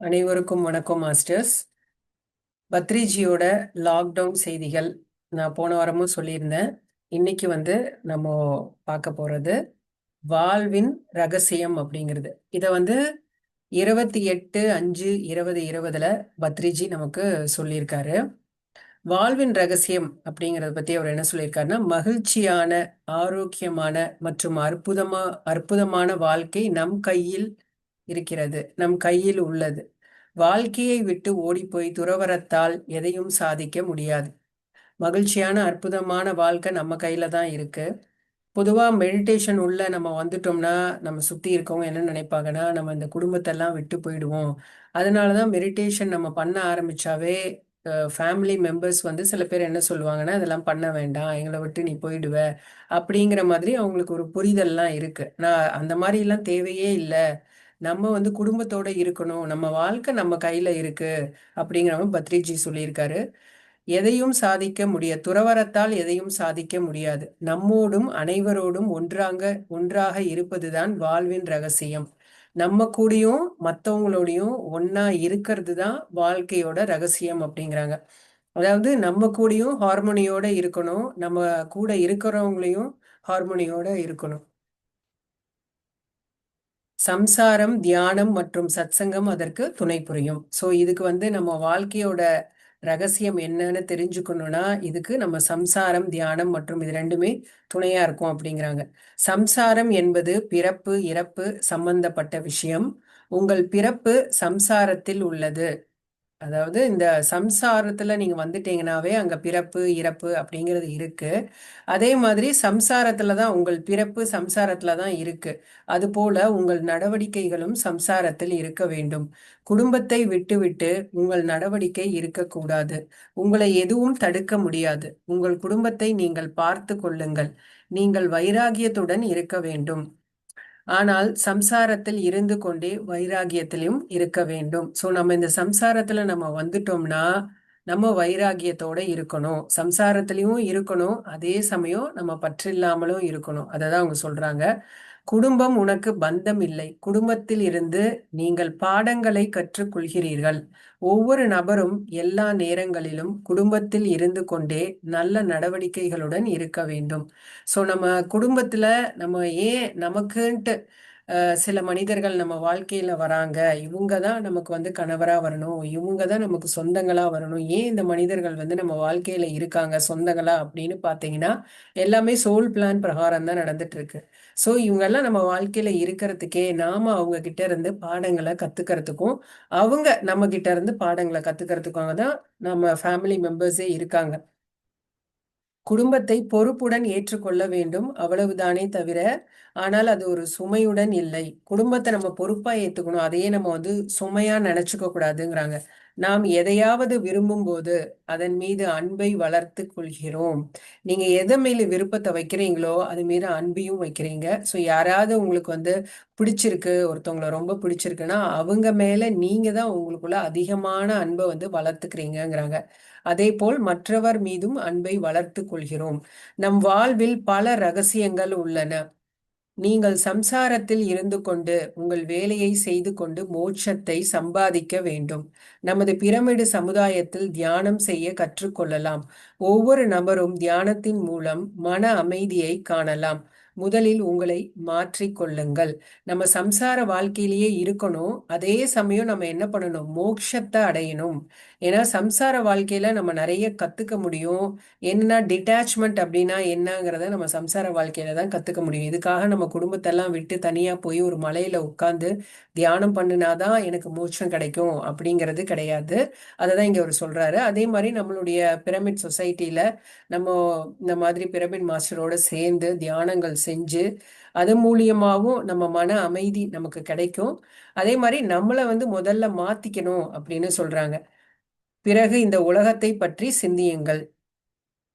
அனைவருக்கும் வணக்கம் masters. பத்ரிஜியோட lockdown செய்திகள் நான் போன வாரமும் சொல்லியிருந்தேன். இன்னைக்கு நம்ம பார்க்க போறது வாழ்வின் ரகசியம் அப்படிங்கிறது. இதை 28/5/2020 பத்ரிஜி நமக்கு சொல்லியிருக்காரு. வாழ்வின் ரகசியம் அப்படிங்கறத பத்தி அவர் என்ன சொல்லியிருக்காருன்னா, மகிழ்ச்சியான, ஆரோக்கியமான மற்றும் அற்புதமான வாழ்க்கை நம் கையில் இருக்கிறது, நம் கையில் உள்ளது. வாழ்க்கையை விட்டு ஓடிப்போய் துறவறத்தால் எதையும் சாதிக்க முடியாது. மகிழ்ச்சியான அற்புதமான வாழ்க்கை நம்ம கையில தான் இருக்கு. பொதுவா மெடிடேஷன் உள்ள நம்ம வந்துட்டோம்னா நம்ம சுத்தி இருக்கவங்க என்ன நினைப்பாங்கன்னா, நம்ம இந்த குடும்பத்தெல்லாம் விட்டு போயிடுவோம். அதனாலதான் மெடிடேஷன் நம்ம பண்ண ஆரம்பிச்சாவே ஃபேமிலி மெம்பர்ஸ் சில பேர் என்ன சொல்லுவாங்கன்னா, அதெல்லாம் பண்ண வேண்டாம், எங்களை விட்டு நீ போயிடுவ அப்படிங்கிற மாதிரி அவங்களுக்கு ஒரு புரிதல்லாம் இருக்கு. நான் அந்த மாதிரி எல்லாம் தேவையே இல்லை. நம்ம குடும்பத்தோட இருக்கணும், நம்ம வாழ்க்கை நம்ம கையில இருக்கு அப்படிங்கிறவங்க பத்ரிஜி சொல்லியிருக்காரு. எதையும் சாதிக்க முடியாது, துறவறத்தால் எதையும் சாதிக்க முடியாது. நம்மோடும் அனைவரோடும் ஒன்றாக இருப்பதுதான் வாழ்வின் ரகசியம். நம்ம கூடயும் மற்றவங்களோடையும் ஒன்னா இருக்கிறது தான் வாழ்க்கையோட ரகசியம் அப்படிங்கிறாங்க. அதாவது நம்ம கூடயும் ஹார்மோனியோட இருக்கணும், நம்ம கூட இருக்கிறவங்களையும் ஹார்மோனியோட இருக்கணும். சம்சாரம், தியானம் மற்றும் சத்சங்கம் அதற்கு துணை புரியும். ஸோ இதுக்கு நம்ம வாழ்க்கையோட ரகசியம் என்னன்னு தெரிஞ்சுக்கணும்னா, இதுக்கு நம்ம சம்சாரம், தியானம் மற்றும் இது ரெண்டுமே துணையா இருக்கும் அப்படிங்கிறாங்க. சம்சாரம் என்பது பிறப்பு இறப்பு சம்பந்தப்பட்ட விஷயம். உங்கள் பிறப்பு சம்சாரத்தில் உள்ளது. அதாவது இந்த சம்சாரத்துல நீங்க வந்துட்டீங்கன்னாவே அங்க பிறப்பு இறப்பு அப்படிங்கிறது இருக்கு. அதே மாதிரி சம்சாரத்துலதான் உங்கள் பிறப்பு, சம்சாரத்துலதான் இருக்கு. அது போல உங்கள் நடவடிக்கைகளும் சம்சாரத்தில் இருக்க வேண்டும். குடும்பத்தை விட்டுவிட்டு உங்கள் நடவடிக்கை இருக்கக்கூடாது. உங்களை எதுவும் தடுக்க முடியாது. உங்கள் குடும்பத்தை நீங்கள் பார்த்து கொள்ளுங்கள். நீங்கள் வைராகியத்துடன் இருக்க வேண்டும். ஆனால் சம்சாரத்தில் இருந்து கொண்டே வைராகியத்திலும் இருக்க வேண்டும். சோ நம்ம இந்த சம்சாரத்துல நம்ம வந்துட்டோம்னா நம்ம வைராகியத்தோட இருக்கணும், சம்சாரத்திலையும் இருக்கணும், அதே சமயம் நம்ம பற்றில்லாமலும் இருக்கணும். அததான் அவங்க சொல்றாங்க. குடும்பம் உனக்கு பந்தம் இல்லை, குடும்பத்தில் இருந்து நீங்கள் பாடங்களை கற்றுக்கொள்கிறீர்கள். ஒவ்வொரு நபரும் எல்லா நேரங்களிலும் குடும்பத்தில் இருந்து கொண்டே நல்ல நடவடிக்கைகளுடன் இருக்க வேண்டும். சோ நம்ம குடும்பத்துல நம்ம ஏன் நமக்குன்ட்டு சில மனிதர்கள் நம்ம வாழ்க்கையில வராங்க, இவங்க தான் நமக்கு கணவரா வரணும், இவங்க தான் நமக்கு சொந்தங்களா வரணும், ஏன் இந்த மனிதர்கள் நம்ம வாழ்க்கையில இருக்காங்க சொந்தங்களா அப்படின்னு பாத்தீங்கன்னா, எல்லாமே சோல் பிளான் பிரகாரம் தான் நடந்துட்டு இருக்கு. சோ இவங்க எல்லாம் நம்ம வாழ்க்கையில இருக்கிறதுக்கே நாம அவங்க கிட்ட இருந்து பாடங்களை கத்துக்கிறதுக்கும் அவங்க நம்ம கிட்ட இருந்து பாடங்களை கத்துக்கிறதுக்காக தான் நம்ம ஃபேமிலி மெம்பர்ஸே இருக்காங்க. குடும்பத்தை பொறுப்புடன் ஏற்றுக்கொள்ள வேண்டும், அவ்வளவுதானே தவிர ஆனால் அது ஒரு சுமையுடன் இல்லை. குடும்பத்தை நம்ம பொறுப்பா ஏத்துக்கணும், அதையே நம்ம சுமையா நினைச்சுக்க கூடாதுங்கிறாங்க. நாம் எதையாவது விரும்பும் போது அதன் மீது அன்பை வளர்த்து கொள்கிறோம். நீங்க எதை மேல விருப்பத்தை வைக்கிறீங்களோ அது மீது அன்பையும் வைக்கிறீங்க. ஸோ யாராவது உங்களுக்கு பிடிச்சிருக்கு, ஒருத்தவங்களை ரொம்ப பிடிச்சிருக்குன்னா அவங்க மேல நீங்க தான் உங்களுக்குள்ள அதிகமான அன்பை வளர்த்துக்கிறீங்கிறாங்க. அதே போல் மற்றவர் மீதும் அன்பை வளர்த்து கொள்கிறோம். நம் வாழ்வில் பல ரகசியங்கள் உள்ளன. நீங்கள் சம்சாரத்தில் இருந்து கொண்டு உங்கள் வேலையை செய்து கொண்டு மோட்சத்தை சம்பாதிக்க வேண்டும். நமது பிரமிடு சமுதாயத்தில் தியானம் செய்ய கற்றுக்கொள்ளலாம். ஒவ்வொரு நபரும் தியானத்தின் மூலம் மன அமைதியை காணலாம். முதலில் உங்களை மாற்றிக்கொள்ளுங்கள். நம்ம சம்சார வாழ்க்கையிலேயே இருக்கணும், அதே சமயம் நம்ம என்ன பண்ணணும், மோட்சத்தை அடையணும். ஏன்னா சம்சார வாழ்க்கையில நம்ம நிறைய கத்துக்க முடியும். என்னன்னா டிட்டாச்மெண்ட் அப்படின்னா என்னங்கிறத நம்ம சம்சார வாழ்க்கையில தான் கத்துக்க முடியும். இதுக்காக நம்ம குடும்பத்தெல்லாம் விட்டு தனியா போய் ஒரு மலையில உட்கார்ந்து தியானம் பண்ணினாதான் எனக்கு மோட்சம் கிடைக்கும் அப்படிங்கிறது கிடையாது. அததான் இங்க அவர் சொல்றாரு. அதே மாதிரி நம்மளுடைய பிரமிட் சொசைட்டில நம்ம இந்த மாதிரி பிரமிட் மாஸ்டரோட சேர்ந்து தியானங்கள் செஞ்சு அது மூலியமாவும் நம்ம மன அமைதி நமக்கு கிடைக்கும். அதே மாதிரி நம்மளை முதல்ல மாத்திக்கணும் அப்படின்னு சொல்றாங்க. பிறகு இந்த உலகத்தை பற்றி சிந்தியுங்கள்.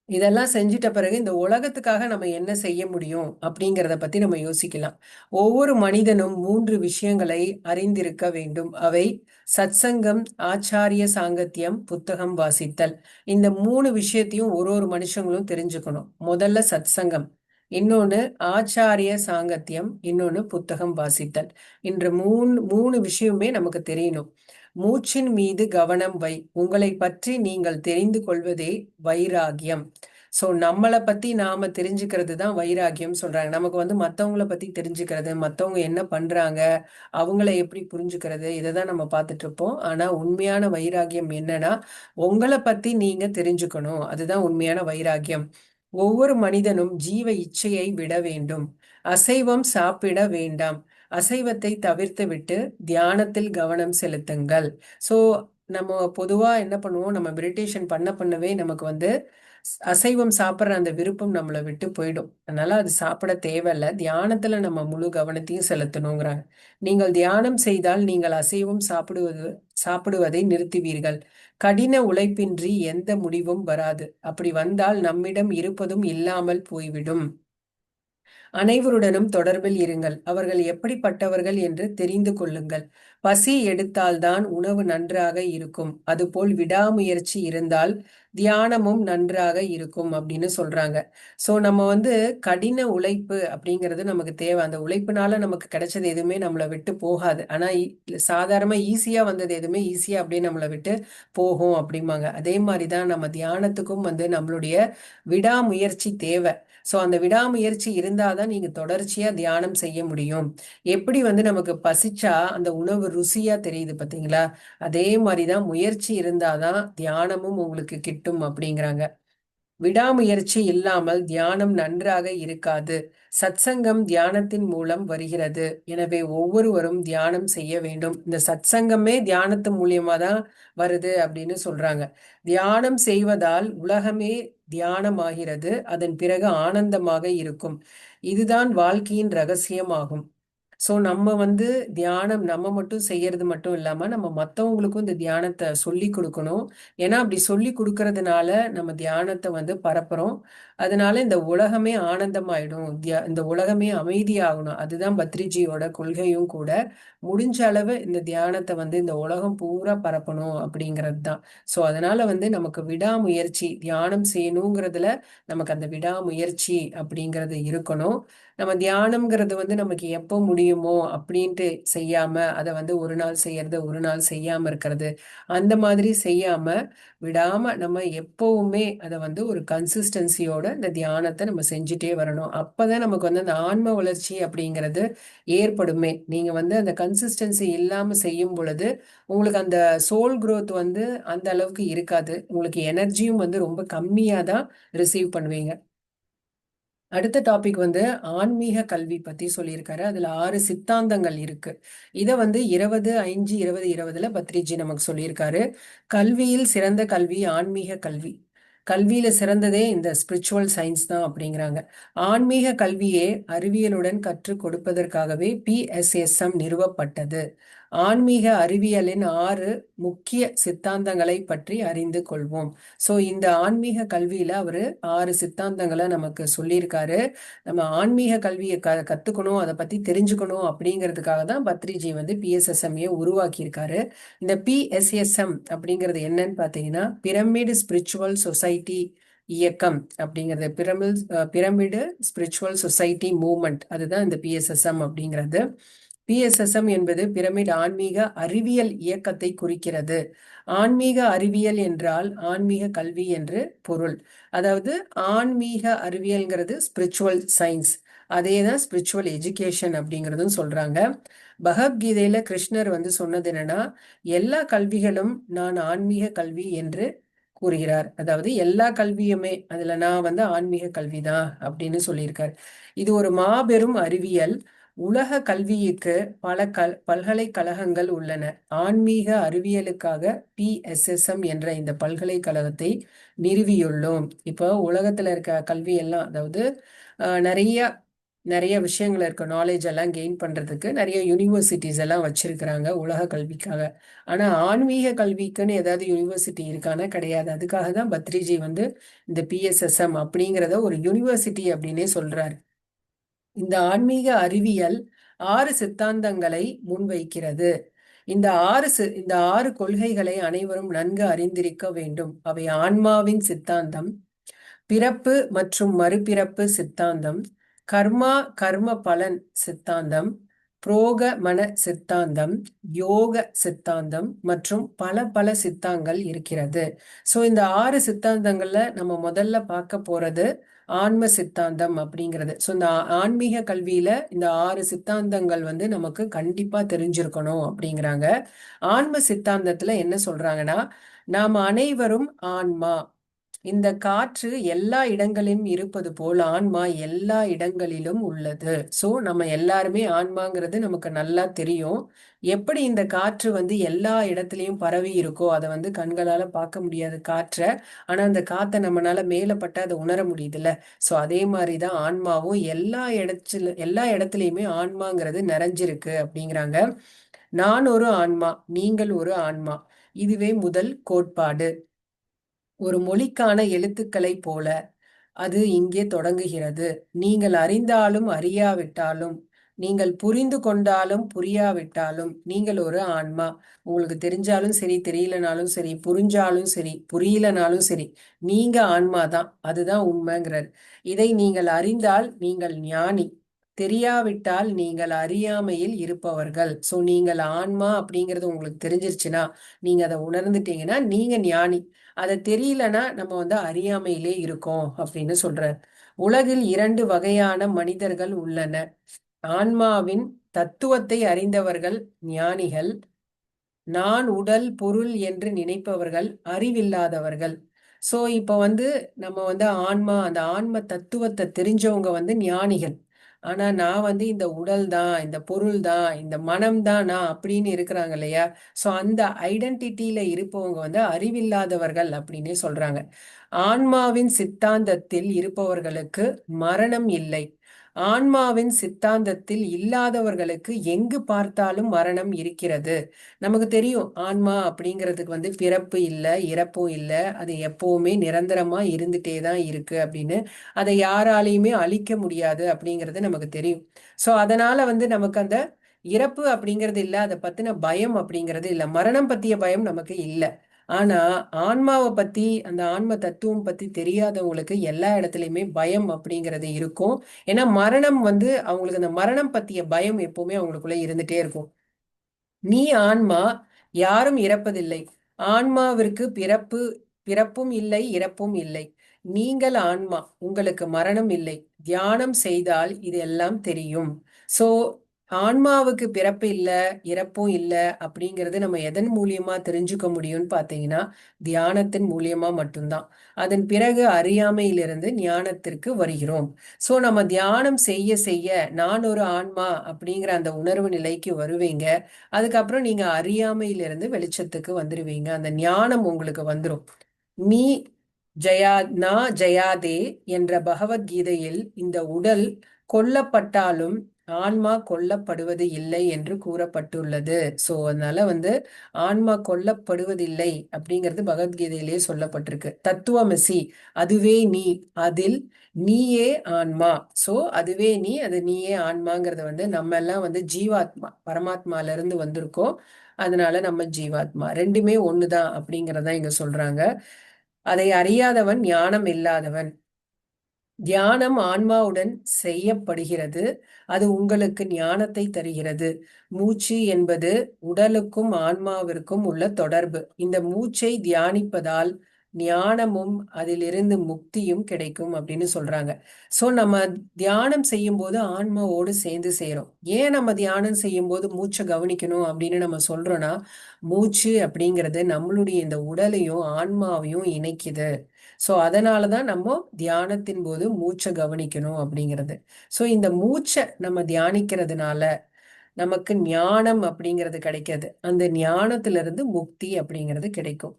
இதெல்லாம் செஞ்சிட்ட பிறகு இந்த உலகத்துக்காக நம்ம என்ன செய்ய முடியும் அப்படிங்கிறத பத்தி நம்ம யோசிக்கலாம். ஒவ்வொரு மனிதனும் 3 விஷயங்களை அறிந்திருக்க வேண்டும். அவை சத்சங்கம், ஆச்சாரிய சாங்கத்தியம், புத்தகம் வாசித்தல். இந்த 3 விஷயத்தையும் ஒரு மனுஷங்களும் தெரிஞ்சுக்கணும். முதல்ல சத்சங்கம், இன்னொன்னு ஆச்சாரிய சாங்கத்தியம், இன்னொன்னு புத்தகம் வாசித்தல். இன்று மூணு விஷயமே நமக்கு தெரியணும். மூச்சின் மீது கவனம் வை. உங்களை பற்றி நீங்கள் தெரிந்து கொள்வதே வைராகியம். ஸோ நம்மளை பத்தி நாம தெரிஞ்சுக்கிறது தான் வைராகியம் சொல்றாங்க. நமக்கு வந்து மற்றவங்கள பத்தி தெரிஞ்சுக்கிறது, மற்றவங்க என்ன பண்றாங்க, அவங்கள எப்படி புரிஞ்சுக்கிறது, இதை தான் நம்ம பார்த்துட்டு இருப்போம். ஆனா உண்மையான வைராகியம் என்னன்னா, உங்களை பத்தி நீங்க தெரிஞ்சுக்கணும். அதுதான் உண்மையான வைராகியம். ஒவ்வொரு மனிதனும் ஜீவ இச்சையை விட வேண்டும். அசைவம் சாப்பிட வேண்டாம். அசைவத்தை தவிர்த்து விட்டு தியானத்தில் கவனம் செலுத்துங்கள். ஸோ நம்ம பொதுவா என்ன பண்ணுவோம், நம்ம மெடிடேஷன் பண்ணவே நமக்கு வந்து அசைவம் சாப்பிட்ற அந்த விருப்பம் நம்மளை விட்டு போயிடும். அதனால அது சாப்பிட தேவையில்லை. தியானத்துல நம்ம முழு கவனத்தையும் செலுத்தணுங்கிறாங்க. நீங்கள் தியானம் செய்தால் நீங்கள் அசைவம் சாப்பிடுவதை நிறுத்துவீர்கள். கடின உழைப்பின்றி எந்த முடிவும் வராது. அப்படி வந்தால் நம்மிடம் இருப்பதும் இல்லாமல் போய்விடும். அனைவருடனும் தொடர்பில் இருங்கள். அவர்கள் எப்படிப்பட்டவர்கள் என்று தெரிந்து கொள்ளுங்கள். பசி எடுத்தால்தான் உணவு நன்றாக இருக்கும். அதுபோல் விடாமுயற்சி இருந்தால் தியானமும் நன்றாக இருக்கும் அப்படின்னு சொல்றாங்க. ஸோ நம்ம வந்து கடின உழைப்பு அப்படிங்கிறது நமக்கு தேவை. அந்த உழைப்புனால நமக்கு கிடைச்சது எதுவுமே நம்மளை விட்டு போகாது. ஆனா சாதாரணமா ஈஸியா வந்தது எதுவுமே ஈஸியா அப்படியே நம்மளை விட்டு போகும் அப்படிம்பாங்க. அதே மாதிரிதான் நம்ம தியானத்துக்கும் வந்து நம்மளுடைய விடாமுயற்சி தேவை. ஸோ அந்த விடாமுயற்சி இருந்தாதான் நீங்க தொடர்ச்சியா தியானம் செய்ய முடியும். எப்படி வந்து நமக்கு பசிச்சா அந்த உணவு ருசியா தெரியுது பார்த்தீங்களா? அதே மாதிரிதான் முயற்சி இருந்தாதான் தியானமும் உங்களுக்கு கிட்டும் அப்படிங்கிறாங்க. விடாமுயற்சி இல்லாமல் தியானம் நன்றாக இருக்காது. சத்சங்கம் தியானத்தின் மூலம் வருகிறது. எனவே ஒவ்வொருவரும் தியானம் செய்ய வேண்டும். இந்த சத்சங்கமே தியானத்து மூலியமா தான் வருது அப்படின்னு சொல்றாங்க. தியானம் செய்வதால் உலகமே தியானமாகிறது. அதன் பிறகு ஆனந்தமாக இருக்கும். இதுதான் வாழ்க்கையின் ரகசியமாகும். ஸோ நம்ம வந்து தியானம் நம்ம மட்டும் செய்யறது மட்டும் இல்லாம நம்ம மற்றவங்களுக்கும் இந்த தியானத்தை சொல்லி கொடுக்கணும். ஏன்னா அப்படி சொல்லி கொடுக்கறதுனால நம்ம தியானத்தை வந்து பரப்புறோம். அதனால இந்த உலகமே ஆனந்தமாயிடும். இந்த உலகமே அமைதியாகணும். அதுதான் பத்ரிஜியோட கொள்கையும் கூட. முடிஞ்ச அளவு இந்த தியானத்தை வந்து இந்த உலகம் பூரா பரப்பணும் அப்படிங்கிறது தான். ஸோ அதனால வந்து நமக்கு விடாமுயற்சி தியானம் செய்யணுங்கிறதுல நமக்கு அந்த விடாமுயற்சி அப்படிங்கிறது இருக்கணும். நம்ம தியானம்ங்கிறது வந்து நமக்கு எப்போ முடியுமோ அப்படின்ட்டு செய்யாம அதை வந்து ஒரு நாள் செய்யறது ஒரு நாள் செய்யாம இருக்கிறது அந்த மாதிரி செய்யாம விடாம நம்ம எப்பவுமே அதை வந்து ஒரு கன்சிஸ்டன்சியோட இந்த தியானத்தை நம்ம செஞ்சுட்டே வரணும். அப்பதான் நமக்கு வந்து அந்த ஆன்ம வளர்ச்சி அப்படிங்கிறது ஏற்படுமே. நீங்க வந்து அந்த கன்சிஸ்டன்சி இல்லாம செய்யும் பொழுது உங்களுக்கு அந்த சோல் growth வந்து அந்த அளவுக்கு இருக்காது. உங்களுக்கு எனர்ஜியும் வந்து ரொம்ப கம்மியா தான் ரிசீவ் பண்ணுவீங்க. அடுத்த டாபிக் வந்து ஆன்மீக கல்வி பத்தி சொல்லியிருக்காரு. அதுல 6 சித்தாந்தங்கள் இருக்கு. இதை வந்து 20/5/2020 பத்ரிஜி நமக்கு சொல்லியிருக்காரு. கல்வியில் சிறந்த கல்வி ஆன்மீக கல்வி. கல்வியில சிறந்ததே இந்த ஸ்பிரிச்சுவல் சயின்ஸ் தான் அப்படிங்கிறாங்க. ஆன்மீக கல்வியே அறிவியலுடன் கற்றுக் கொடுப்பதற்காகவே PSSM நிறுவப்பட்டது. ஆன்மீக அறிவியலின் 6 முக்கிய சித்தாந்தங்களை பற்றி அறிந்து கொள்வோம். ஸோ இந்த ஆன்மீக கல்வியில அவரு 6 சித்தாந்தங்களை நமக்கு சொல்லியிருக்காரு. நம்ம ஆன்மீக கல்வியை கத்துக்கணும், அதை பத்தி தெரிஞ்சுக்கணும் அப்படிங்கிறதுக்காக தான் பத்ரிஜி வந்து PSSM-ஐ உருவாக்கியிருக்காரு. இந்த PSSM அப்படிங்கிறது என்னன்னு பார்த்தீங்கன்னா பிரமிடு ஸ்பிரிச்சுவல் சொசைட்டி இயக்கம் அப்படிங்கிறது. பிரமிடு ஸ்பிரிச்சுவல் சொசைட்டி மூவ்மெண்ட், அதுதான் இந்த PSSM அப்படிங்கிறது. PSSM என்பது பிரமிட் ஆன்மீக அறிவியல் இயக்கத்தை குறிக்கிறது. ஆன்மீக அறிவியல் என்றால் ஆன்மீக கல்வி என்று பொருள். அதாவது ஆன்மீக அறிவியல்ங்கிறது ஸ்பிரிச்சுவல் சயின்ஸ், அதே தான் ஸ்பிரிச்சுவல் எஜுகேஷன் அப்படிங்கிறதும் சொல்றாங்க. பகவத்கீதையில கிருஷ்ணர் வந்து சொன்னது என்னன்னா, எல்லா கல்விகளும் நான் ஆன்மீக கல்வி என்று கூறுகிறார். அதாவது எல்லா கல்வியுமே அதுல நான் வந்து ஆன்மீக கல்விதான் அப்படின்னு சொல்லியிருக்கார். இது ஒரு மாபெரும் அறிவியல். உலக கல்விக்கு பல பல்கலைக்கழகங்கள் உள்ளன. ஆன்மீக அறிவியலுக்காக PSSM என்ற இந்த பல்கலைக்கழகத்தை நிறுவியுள்ளோம். இப்போ உலகத்துல இருக்க கல்வி எல்லாம், அதாவது நிறைய நிறைய விஷயங்கள் இருக்கு. நாலேஜ் எல்லாம் கெயின் பண்றதுக்கு நிறைய யூனிவர்சிட்டிஸ் எல்லாம் வச்சிருக்கிறாங்க உலக கல்விக்காக. ஆனா ஆன்மீக கல்விக்குன்னு ஏதாவது யூனிவர்சிட்டி இருக்கானா? கிடையாது. அதுக்காக தான் பத்ரிஜி வந்து இந்த PSSM அப்படிங்கிறத ஒரு யூனிவர்சிட்டி அப்படின்னே சொல்றாரு. இந்த ஆன்மீக அறிவியல் 6 சித்தாந்தங்களை முன்வைக்கிறது. இந்த ஆறு கொள்கைகளை அனைவரும் நன்கு அறிந்திருக்க வேண்டும். அவை ஆன்மாவின் சித்தாந்தம், பிறப்பு மற்றும் மறுபிறப்பு சித்தாந்தம், கர்மா கர்ம பலன் சித்தாந்தம், புரோக மன சித்தாந்தம், யோக சித்தாந்தம் மற்றும் பல பல சித்தாங்கள் இருக்கிறது. ஸோ இந்த 6 சித்தாந்தங்கள்ல நம்ம முதல்ல பார்க்க போறது ஆன்ம சித்தாந்தம் அப்படிங்கிறது. ஸோ இந்த ஆன்மீக கல்வியில இந்த 6 சித்தாந்தங்கள் வந்து நமக்கு கண்டிப்பா தெரிஞ்சிருக்கணும் அப்படிங்கிறாங்க. ஆன்ம சித்தாந்தத்துல என்ன சொல்றாங்கன்னா, நாம் அனைவரும் ஆன்மா. இந்த காற்று எல்லா இடங்களிலும் இருப்பது போல் ஆன்மா எல்லா இடங்களிலும் உள்ளது. சோ நம்ம எல்லாருமே ஆன்மாங்கிறது நமக்கு நல்லா தெரியும். எப்படி இந்த காற்று வந்து எல்லா இடத்துலயும் பரவி இருக்கோ, அதை வந்து கண்களால பார்க்க முடியாது காற்றை. ஆனா அந்த காத்தை நம்மளால மேல பட்டு அதை உணர முடியுதுல்ல. சோ அதே மாதிரிதான் ஆன்மாவும் எல்லா இடத்துலயுமே ஆன்மாங்கிறது நிறைஞ்சிருக்கு அப்படிங்கிறாங்க. நான் ஒரு ஆன்மா, நீங்கள் ஒரு ஆன்மா. இதுவே முதல் கோட்பாடு. ஒரு மொழிக்கான எழுத்துக்களைப் போல அது இங்கே தொடங்குகிறது. நீங்கள் அறிந்தாலும் அறியாவிட்டாலும், நீங்கள் புரிந்து கொண்டாலும் புரியாவிட்டாலும், நீங்கள் ஒரு ஆன்மா. உங்களுக்கு தெரிஞ்சாலும் சரி, தெரியலனாலும் சரி, புரிஞ்சாலும் சரி, புரியலனாலும் சரி, நீங்க ஆன்மா தான். அதுதான் உண்மைங்கிறார். இதை நீங்கள் அறிந்தால் நீங்கள் ஞானி, தெரியாவிட்டால் நீங்கள் அறியாமையில் இருப்பவர்கள். சோ நீங்கள் ஆன்மா அப்படிங்கிறது உங்களுக்கு தெரிஞ்சிருச்சுன்னா, நீங்க அதை உணர்ந்துட்டீங்கன்னா நீங்க ஞானி. அதை தெரியலன்னா நம்ம வந்து அறியாமையிலே இருக்கோம் அப்படின்னு சொல்றார். உலகில் 2 வகையான மனிதர்கள் உள்ளனர். ஆன்மாவின் தத்துவத்தை அறிந்தவர்கள் ஞானிகள். நான் உடல் பொருள் என்று நினைப்பவர்கள் அறிவில்லாதவர்கள். சோ இப்ப வந்து நம்ம வந்து அந்த ஆன்ம தத்துவத்தை தெரிஞ்சவங்க வந்து ஞானிகள். ஆனா நான் வந்து இந்த உடல் தான், இந்த பொருள் தான், இந்த மனம் தான் நான் அப்படின்னு இருக்கிறாங்க இல்லையா. சோ அந்த ஐடென்டிட்டியில இருப்பவங்க வந்து அறிவில்லாதவர்கள் அப்படின்னு சொல்றாங்க. ஆன்மாவின் சித்தாந்தத்தில் இருப்பவர்களுக்கு மரணம் இல்லை. ஆன்மாவின் சித்தாந்தத்தில் இல்லாதவர்களுக்கு எங்கு பார்த்தாலும் மரணம் இருக்கிறது. நமக்கு தெரியும் ஆன்மா அப்படிங்கிறதுக்கு வந்து பிறப்பு இல்லை, இறப்பும் இல்லை, அது எப்பவுமே நிரந்தரமா இருந்துட்டே தான் இருக்கு அப்படின்னு. அதை யாராலையுமே அழிக்க முடியாது அப்படிங்கிறது நமக்கு தெரியும். ஸோ அதனால வந்து நமக்கு அந்த இறப்பு அப்படிங்கிறது இல்லை, அதை பத்தின பயம் அப்படிங்கிறது இல்லை, மரணம் பத்திய பயம் நமக்கு இல்லை. ஆனா ஆன்மாவை பத்தி, அந்த ஆன்ம தத்துவம் பத்தி தெரியாதவங்களுக்கு எல்லா இடத்துலயுமே பயம் அப்படிங்கிறது இருக்கும். ஏன்னா மரணம் வந்து அவங்களுக்கு அந்த மரணம் பத்திய பயம் எப்பவுமே அவங்களுக்குள்ள இருந்துட்டே இருக்கும். நீ ஆன்மா, யாரும் இறப்பதில்லை. ஆன்மாவிற்கு பிறப்பும் இல்லை, இறப்பும் இல்லை. நீங்கள் ஆன்மா, உங்களுக்கு மரணம் இல்லை. தியானம் செய்தால் இது எல்லாம் தெரியும். சோ ஆன்மாவுக்கு பிறப்பு இல்ல, இறப்பும் இல்ல அப்படிங்கிறது நம்ம எதன் மூலியமா தெரிஞ்சுக்க முடியும்னு பாத்தீங்கன்னா, தியானத்தின் மூலியமா மட்டும்தான். அதன் பிறகு அறியாமையிலிருந்து ஞானத்திற்கு வருகிறோம். சோ நம்ம தியானம் செய்ய செய்ய நான் ஒரு ஆன்மா அப்படிங்கிற அந்த உணர்வு நிலைக்கு வருவீங்க. அதுக்கப்புறம் நீங்க அறியாமையிலிருந்து வெளிச்சத்துக்கு வந்துருவீங்க. அந்த ஞானம் உங்களுக்கு வந்துடும். நீ ஜெயா நா ஜெயாதே என்ற பகவத்கீதையில் இந்த உடல் கொல்லப்பட்டாலும் ஆன்மா கொல்லப்படுவது இல்லை என்று கூறப்பட்டுள்ளது. சோ அதனால வந்து ஆன்மா கொல்லப்படுவதில்லை அப்படிங்கிறது பகவத்கீதையிலேயே சொல்லப்பட்டிருக்கு. தத்துவமசி, அதுவே நீ, அதில் நீயே ஆன்மா. சோ அதுவே நீ, அது நீயே ஆன்மாங்கிறது வந்து நம்ம எல்லாம் வந்து ஜீவாத்மா, பரமாத்மால இருந்து வந்திருக்கோம். அதனால நம்ம ஜீவாத்மா, ரெண்டுமே ஒண்ணுதான் அப்படிங்கறத இங்க சொல்றாங்க. அதை அறியாதவன் ஞானம் இல்லாதவன். தியானம் ஆன்மாவுடன் செய்யப்படுகிறது. அது உங்களுக்கு ஞானத்தை தருகிறது. மூச்சு என்பது உடலுக்கும் ஆன்மாவிற்கும் உள்ள தொடர்பு. இந்த மூச்சை தியானிப்பதால் ஞானமும் அதிலிருந்து முக்தியும் கிடைக்கும் அப்படின்னு சொல்றாங்க. சோ நம்ம தியானம் செய்யும் போது ஆன்மாவோடு சேர்ந்து செய்யறோம். ஏன் நம்ம தியானம் செய்யும் போது மூச்சை கவனிக்கணும் அப்படின்னு நம்ம சொல்றோம்னா, மூச்சு அப்படிங்கிறது நம்மளுடைய இந்த உடலையும் ஆன்மாவையும் இணைக்குது. சோ அதனாலதான் நம்ம தியானத்தின் போது மூச்சை கவனிக்கணும் அப்படிங்கிறது. சோ இந்த மூச்சை நம்ம தியானிக்கிறதுனால நமக்கு ஞானம் அப்படிங்கிறது கிடைக்காது. அந்த ஞானத்துல இருந்து முக்தி அப்படிங்கிறது கிடைக்கும்.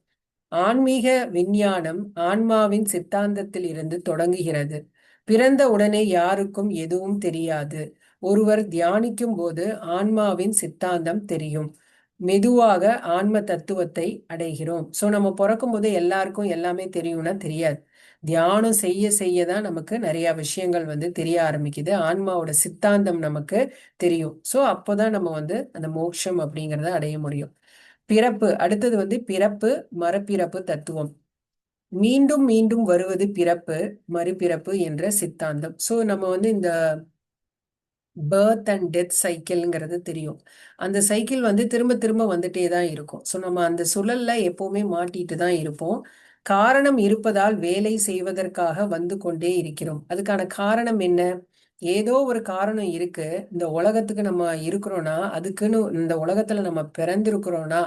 ஆன்மீக விஞ்ஞானம் ஆன்மாவின் சித்தாந்தத்தில் இருந்து தொடங்குகிறது. பிறந்த உடனே யாருக்கும் எதுவும் தெரியாது. ஒருவர் தியானிக்கும் போது ஆன்மாவின் சித்தாந்தம் தெரியும். மெதுவாக ஆன்ம தத்துவத்தை அடைகிறோம். சோ நம்ம பிறக்கும் போது எல்லாருக்கும் எல்லாமே தெரியும்னா தெரியாது. தியானம் செய்ய செய்ய தான் நமக்கு நிறைய விஷயங்கள் வந்து தெரிய ஆரம்பிக்குது. ஆன்மாவோட சித்தாந்தம் நமக்கு தெரியும். சோ அப்போதான் நம்ம வந்து அந்த மோட்சம் அப்படிங்கிறத அடைய முடியும். பிறப்பு, அடுத்தது வந்து பிறப்பு மறுபிறப்பு தத்துவம். மீண்டும் மீண்டும் வருவது பிறப்பு, மறுபிறப்பு என்ற சித்தாந்தம். சோ நம்ம வந்து இந்த பர்த் அண்ட் டெத் சைக்கிள்ங்கிறது தெரியும். அந்த சைக்கிள் வந்து திரும்ப திரும்ப வந்துட்டே தான் இருக்கும். ஸோ நம்ம அந்த சுழல்ல எப்பவுமே மாட்டிட்டு தான் இருப்போம். காரணம் இருப்பதால் வேலை செய்வதற்காக வந்து கொண்டே இருக்கிறோம். அதுக்கான காரணம் என்ன? ஏதோ ஒரு காரணம் இருக்கு. இந்த உலகத்துக்கு நம்ம இருக்கிறோம்னா, அதுக்குன்னு இந்த உலகத்துல நம்ம பிறந்திருக்கிறோம்னா,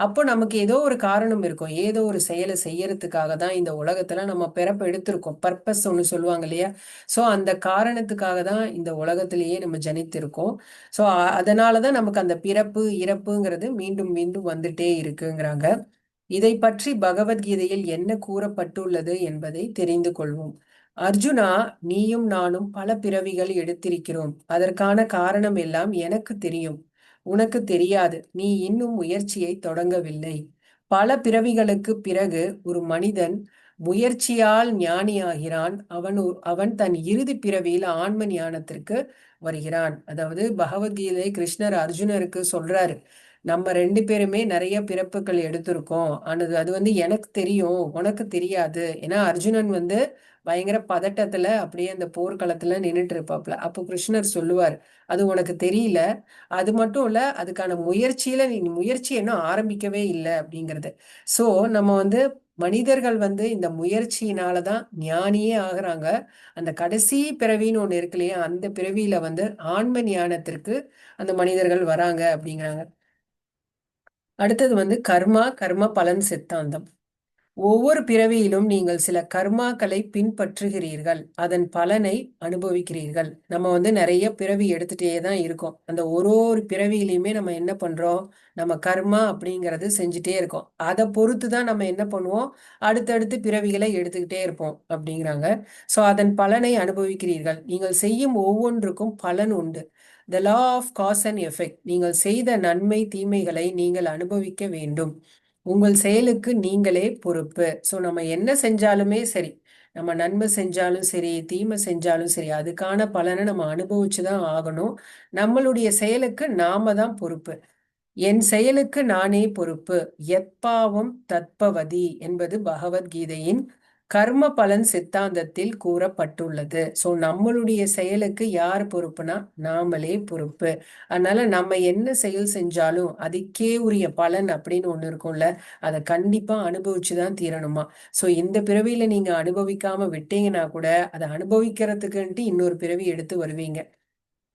அப்போ நமக்கு ஏதோ ஒரு காரணம் இருக்கும். ஏதோ ஒரு செயலை செய்யறதுக்காக தான் இந்த உலகத்துல நம்ம பிறப்பு எடுத்திருக்கோம். பர்பஸ் ஒண்ணு சொல்லுவாங்க இல்லையா? ஸோ அந்த காரணத்துக்காக தான் இந்த உலகத்திலேயே நம்ம ஜனித்திருக்கோம். ஸோ அதனாலதான் நமக்கு அந்த பிறப்பு இறப்புங்கிறது மீண்டும் மீண்டும் வந்துட்டே இருக்குங்கிறாங்க. இதை பற்றி பகவத்கீதையில் என்ன கூறப்பட்டுள்ளது என்பதை தெரிந்து கொள்வோம். அர்ஜுனா, நீயும் நானும் பல பிறவிகள் எடுத்திருக்கிறோம். அதற்கான காரணம் எல்லாம் எனக்கு தெரியும். உனக்கு தெரியாது. நீ இன்னும் முயற்சியை தொடங்கவில்லை. பல பிறவிகளுக்கு பிறகு ஒரு மனிதன் முயற்சியால் ஞானியாகிறான். அவன் தன் இறுதி பிறவியில் ஆன்ம ஞானத்திற்கு வருகிறான். அதாவது பகவத்கீதை கிருஷ்ணர் அர்ஜுனருக்கு சொல்றாரு, நம்ம ரெண்டு பேருமே நிறைய பிறப்புகள் எடுத்திருக்கோம். ஆனது அது வந்து எனக்கு தெரியும், உனக்கு தெரியாது. ஏன்னா அர்ஜுனன் வந்து பயங்கர பதட்டத்துல அப்படியே அந்த போர்க்களத்துல நின்றுட்டு இருப்பாப்ல. அப்போ கிருஷ்ணர் சொல்லுவார், அது உனக்கு தெரியல. அது மட்டும் இல்ல, அதுக்கான முயற்சியில நீ முயற்சி இன்னும் ஆரம்பிக்கவே இல்லை அப்படிங்கிறது. சோ நம்ம வந்து மனிதர்கள் வந்து இந்த முயற்சியினாலதான் ஞானியே ஆகுறாங்க. அந்த கடைசி பிறவின்னு ஒண்ணு இருக்கு இல்லையா, அந்த பிறவியில வந்து ஆன்ம ஞானத்திற்கு அந்த மனிதர்கள் வராங்க அப்படிங்கிறாங்க. அடுத்தது வந்து கர்மா கர்ம பலன் சித்தாந்தம். ஒவ்வொரு பிறவியிலும் நீங்கள் சில கர்மாக்களை பின்பற்றுகிறீர்கள், அதன் பலனை அனுபவிக்கிறீர்கள். நம்ம வந்து நிறைய பிறவி எடுத்துட்டே தான் இருக்கோம். அந்த ஒரு பிறவியிலையுமே நம்ம என்ன பண்றோம்? நம்ம கர்மா அப்படிங்கறது செஞ்சுட்டே இருக்கோம். அதை பொறுத்து தான் நம்ம என்ன பண்ணுவோம்? அடுத்தடுத்து பிறவிகளை எடுத்துக்கிட்டே இருப்போம் அப்படிங்கிறாங்க. சோ அதன் பலனை அனுபவிக்கிறீர்கள். நீங்கள் செய்யும் ஒவ்வொன்றுக்கும் பலன் உண்டு. The law of cause and effect. நீங்கள் செய்த நன்மை தீமைகளை நீங்கள் அனுபவிக்க வேண்டும். உங்கள் செயலுக்கு நீங்களே பொறுப்பு. ஸோ நம்ம என்ன செஞ்சாலுமே சரி, நம்ம நன்மை செஞ்சாலும் சரி, தீமை செஞ்சாலும் சரி, அதுக்கான பலனை நம்ம அனுபவிச்சுதான் ஆகணும். நம்மளுடைய செயலுக்கு நாம தான் பொறுப்பு. என் செயலுக்கு நானே பொறுப்பு. எத்பாவம் தத்பவதி என்பது பகவத்கீதையின் கர்ம பலன் சித்தாந்தத்தில் கூறப்பட்டுள்ளது. சோ நம்மளுடைய செயலுக்கு யார் பொறுப்புனா நாமளே பொறுப்பு. அதனால நம்ம என்ன செயல் செஞ்சாலும் அதுக்கே உரிய பலன் அப்படின்னு ஒண்ணு இருக்கும்ல, அதை கண்டிப்பா அனுபவிச்சுதான் தீரணுமா. சோ இந்த பிறவியில நீங்க அனுபவிக்காம விட்டீங்கன்னா கூட அதை அனுபவிக்கிறதுக்குன்ட்டு இன்னொரு பிறவி எடுத்து வருவீங்க.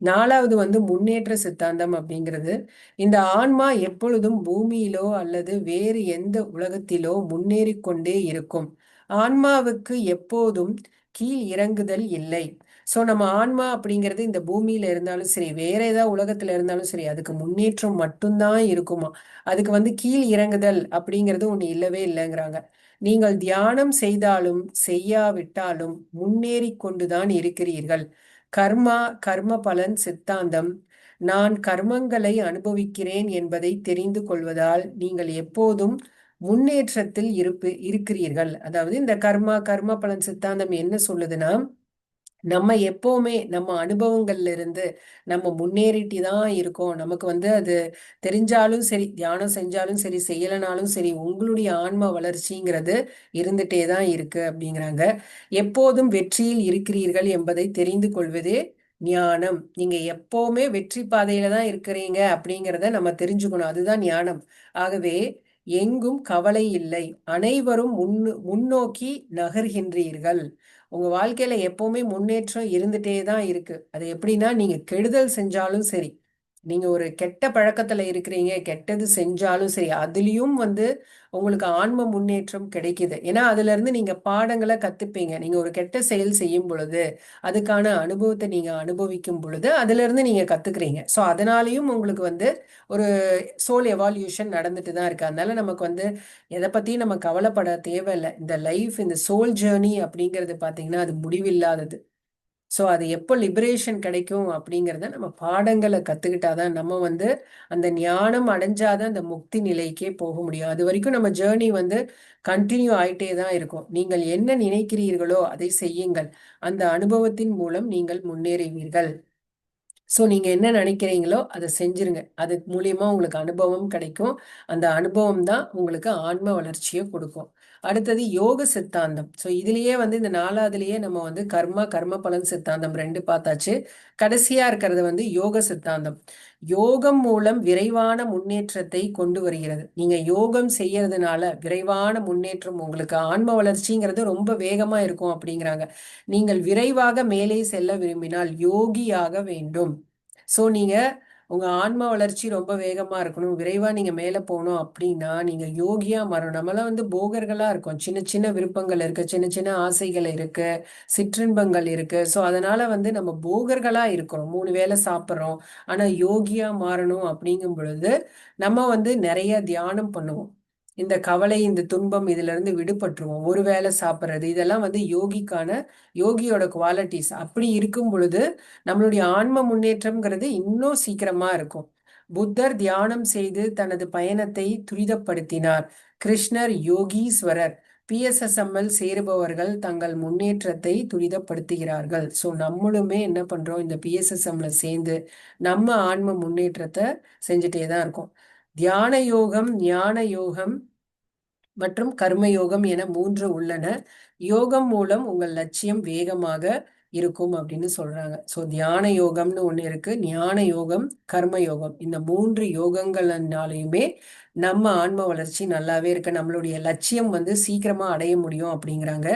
நாலாவது வந்து முன்னேற்ற சித்தாந்தம் அப்படிங்கிறது, இந்த ஆன்மா எப்பொழுதும் பூமியிலோ அல்லது வேறு எந்த உலகத்திலோ முன்னேறி கொண்டே இருக்கும். ஆன்மாவுக்கு எப்போதும் கீழ் இறங்குதல் இல்லை. சோ நம்ம ஆன்மா அப்படிங்கிறது இந்த பூமியில இருந்தாலும் சரி, வேற ஏதாவது உலகத்துல இருந்தாலும் சரி, அதுக்கு முன்னேற்றம் மட்டும்தான் இருக்குமா. அதுக்கு வந்து கீழ் இறங்குதல் அப்படிங்கிறது ஒண்ணு இல்லவே இல்லைங்கிறாங்க. நீங்கள் தியானம் செய்தாலும் செய்யாவிட்டாலும் முன்னேறி கொண்டுதான் இருக்கிறீர்கள். கர்மா கர்ம பலன் சித்தாந்தம். நான் கர்மங்களை அனுபவிக்கிறேன் என்பதை தெரிந்து கொள்வதால் நீங்கள் எப்போதும் முன்னேற்றத்தில் இருக்கிறீர்கள். அதாவது இந்த கர்மா கர்ம பலன் சித்தாந்தம் என்ன சொல்லுதுன்னா, நம்ம எப்பவுமே நம்ம அனுபவங்கள்ல இருந்து நம்ம முன்னேறிட்டு தான் இருக்கோம். நமக்கு வந்து அது தெரிஞ்சாலும் சரி, தியானம் செஞ்சாலும் சரி, செய்யலனாலும் சரி, உங்களுடைய ஆன்ம வளர்ச்சிங்கிறது இருந்துட்டே தான் இருக்கு அப்படிங்கிறாங்க. எப்போதும் வெற்றியில் இருக்கிறீர்கள் என்பதை தெரிந்து கொள்வதே ஞானம். நீங்க எப்பவுமே வெற்றி பாதையில தான் இருக்கிறீங்க அப்படிங்கிறத நம்ம தெரிஞ்சுக்கணும். அதுதான் ஞானம். ஆகவே எங்கும் கவலை இல்லை. அனைவரும் முன்னோக்கி நகர்கின்றீர்கள். உங்க வாழ்க்கையில எப்பவுமே முன்னேற்றம் இருந்துட்டே தான் இருக்கு. அது எப்படின்னா, நீங்க கெடுதல் செஞ்சாலும் சரி, நீங்க ஒரு கெட்ட பழக்கத்துல இருக்கிறீங்க, கெட்டது செஞ்சாலும் சரி, அதுலயும் வந்து உங்களுக்கு ஆன்ம முன்னேற்றம் கிடைக்குது. ஏன்னா அதுல இருந்து நீங்க பாடங்களை கத்துப்பீங்க. நீங்க ஒரு கெட்ட செயல் செய்யும் பொழுது அதுக்கான அனுபவத்தை நீங்க அனுபவிக்கும் பொழுது அதுல இருந்து நீங்க கத்துக்கிறீங்க. சோ அதனாலயும் உங்களுக்கு வந்து ஒரு சோல் எவால்யூஷன் நடந்துட்டு தான் இருக்கு. அதனால நமக்கு வந்து எதை பத்தியும் நம்ம கவலைப்பட தேவையில்லை. இந்த லைஃப், இந்த சோல் ஜேர்னி அப்படிங்கிறது பாத்தீங்கன்னா அது முடிவில்லாதது. ஸோ அது எப்போ லிபரேஷன் கிடைக்கும் அப்படிங்கிறத நம்ம பாடங்களை கத்துக்கிட்டாதான் நம்ம வந்து அந்த ஞானம் அடைஞ்சாதான் அந்த முக்தி நிலைக்கே போக முடியும். அது வரைக்கும் நம்ம ஜேர்னி வந்து கண்டினியூ ஆயிட்டே தான் இருக்கும். நீங்கள் என்ன நினைக்கிறீர்களோ அதை செய்யுங்கள். அந்த அனுபவத்தின் மூலம் நீங்கள் முன்னேறுவீர்கள். ஸோ நீங்க என்ன நினைக்கிறீங்களோ அதை செஞ்சிருங்க. அது மூலியமா உங்களுக்கு அனுபவம் கிடைக்கும். அந்த அனுபவம் தான் உங்களுக்கு ஆன்ம வளர்ச்சியை கொடுக்கும். அடுத்தது யோக சித்தாந்தம். ஸோ இதுலயே வந்து இந்த நாலாவதுலயே நம்ம வந்து கர்ம பலன் சித்தாந்தம் 2 பார்த்தாச்சு. கடைசியா இருக்கிறது வந்து யோக சித்தாந்தம். யோகம் மூலம் விரைவான முன்னேற்றத்தை கொண்டு வருகிறது. நீங்க யோகம் செய்யறதுனால விரைவான முன்னேற்றம், உங்களுக்கு ஆன்ம வளர்ச்சிங்கிறது ரொம்ப வேகமா இருக்கும் அப்படிங்கிறாங்க. நீங்கள் விரைவாக மேலே செல்ல விரும்பினால் யோகியாக வேண்டும். ஸோ நீங்க உங்க ஆன்ம வளர்ச்சி ரொம்ப வேகமா இருக்கணும், விரைவா நீங்க மேல போகணும் அப்படின்னா நீங்க யோகியா மாறணும். நம்மளாம் வந்து போகர்களா இருக்கோம், சின்ன சின்ன விருப்பங்கள் இருக்கு, சின்ன சின்ன ஆசைகள் இருக்கு, சிற்றின்பங்கள் இருக்கு. ஸோ அதனால வந்து நம்ம போகர்களா இருக்கிறோம், 3 வேளை சாப்பிட்றோம். ஆனா யோகியா மாறணும் அப்படிங்கும் பொழுது நம்ம வந்து நிறைய தியானம் பண்ணுவோம். இந்த கவலை, இந்த துன்பம், இதுல இருந்து விடுபட்டுருவோம். ஒரு வேளை சாப்பிட்றது, இதெல்லாம் வந்து யோகியோட குவாலிட்டிஸ். அப்படி இருக்கும் பொழுது நம்மளுடைய ஆன்ம முன்னேற்றம்ங்கிறது இன்னும் சீக்கிரமா இருக்கும். புத்தர் தியானம் செய்து தனது பயணத்தை துரிதப்படுத்தினார். கிருஷ்ணர் யோகீஸ்வரர். பிஎஸ்எஸ்எம்எல் சேருபவர்கள் தங்கள் முன்னேற்றத்தை துரிதப்படுத்துகிறார்கள். ஸோ நம்மளுமே என்ன பண்றோம், இந்த பிஎஸ்எஸ்எம்ல சேர்ந்து நம்ம ஆன்ம முன்னேற்றத்தை செஞ்சுட்டே தான் இருக்கோம். தியான யோகம், ஞான யோகம் மற்றும் கர்மயோகம் என 3 உள்ளன. யோகம் மூலம் உங்கள் லட்சியம் வேகமாக இருக்கும் அப்படின்னு சொல்றாங்க. ஸோ தியான யோகம்னு ஒண்ணு இருக்கு, ஞான யோகம், கர்ம யோகம். இந்த 3 யோகங்கள்னாலையுமே நம்ம ஆன்ம வளர்ச்சி நல்லாவே இருக்கு, நம்மளுடைய லட்சியம் வந்து சீக்கிரமா அடைய முடியும் அப்படிங்கிறாங்க.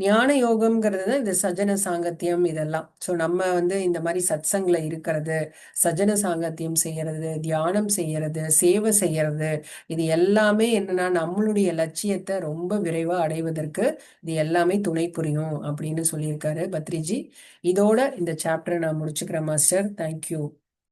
ஞான யோகம்ங்கிறது தான் இந்த சஜன சாங்கத்தியம் இதெல்லாம். ஸோ நம்ம வந்து இந்த மாதிரி சத்சங்ல இருக்கிறது, சஜன சாங்கத்தியம் செய்யறது, தியானம் செய்யறது, சேவை செய்யறது, இது எல்லாமே என்னன்னா நம்மளுடைய லட்சியத்தை ரொம்ப விரைவா அடைவதற்கு இது எல்லாமே துணை புரியும் அப்படின்னு சொல்லியிருக்காரு பத்ரிஜி. இதோட இந்த சாப்டரை நான் முடிச்சுக்கிறேன் மாஸ்டர். தேங்க்யூ.